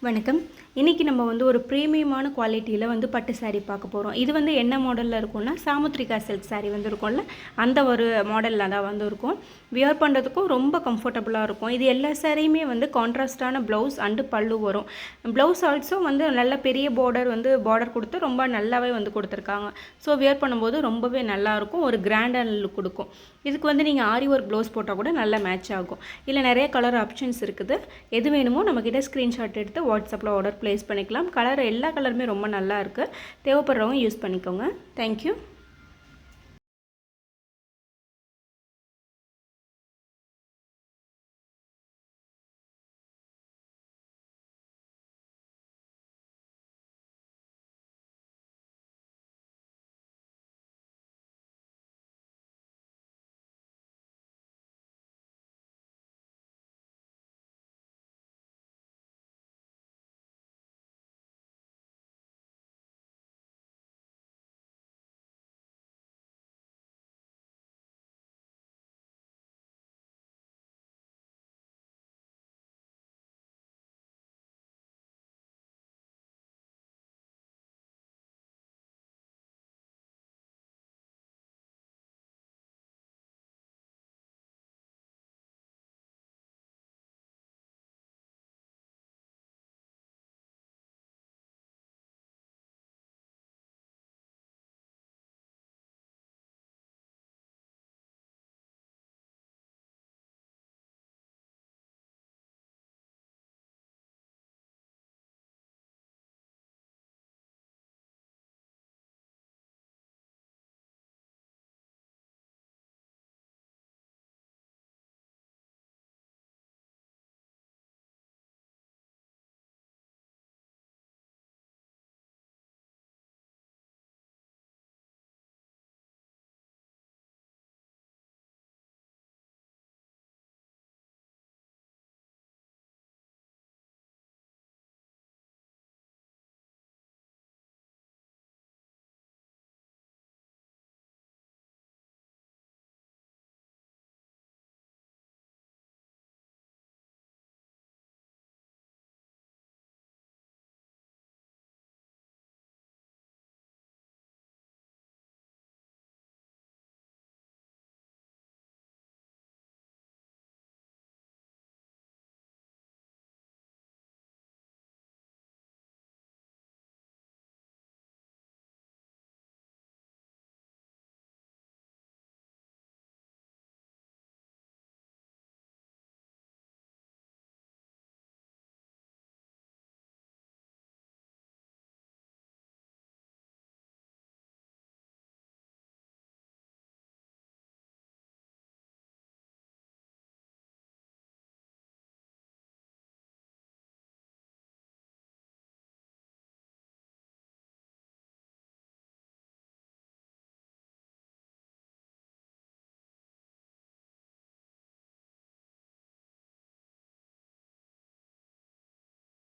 வணக்கம். இன்றைக்கி நம்ம வந்து ஒரு ப்ரீமியமான குவாலிட்டியில் வந்து பட்டு சாரீ பார்க்க போகிறோம். இது வந்து என்ன மாடலில் இருக்கும்னா, சாமுத்ரிகா சில்க் சாரீ வந்து இருக்கும்ல, அந்த ஒரு மாடலில் தான் வந்து இருக்கும். வியர் பண்ணுறதுக்கும் ரொம்ப கம்ஃபர்டபுளாக இருக்கும். இது எல்லா சாரியுமே வந்து கான்ட்ராஸ்டான ப்ளவுஸ் அண்டு பல்லு வரும். ப்ளவுஸ் ஆல்சோ வந்து நல்ல பெரிய பார்டர் கொடுத்து ரொம்ப நல்லாவே வந்து கொடுத்துருக்காங்க. ஸோ வியர் பண்ணும்போது ரொம்பவே நல்லாயிருக்கும். ஒரு கிராண்டான லுக் கொடுக்கும். இதுக்கு வந்து நீங்கள் ஆரி ஒர்க் ப்ளவுஸ் போட்டால் கூட நல்லா மேட்ச் ஆகும். இல்லை நிறைய கலர் ஆப்ஷன்ஸ் இருக்குது. எது வேணுமோ நம்மக்கிட்ட ஸ்க்ரீன்ஷாட் எடுத்து வாட்ஸ்அப்பில் ஆர்டர் ப்ளேஸ் பண்ணிக்கலாம். எல்லா கலருமே ரொம்ப நல்லா இருக்குது. தேவைப்படுறவங்க யூஸ் பண்ணிக்கோங்க. தேங்க்யூ.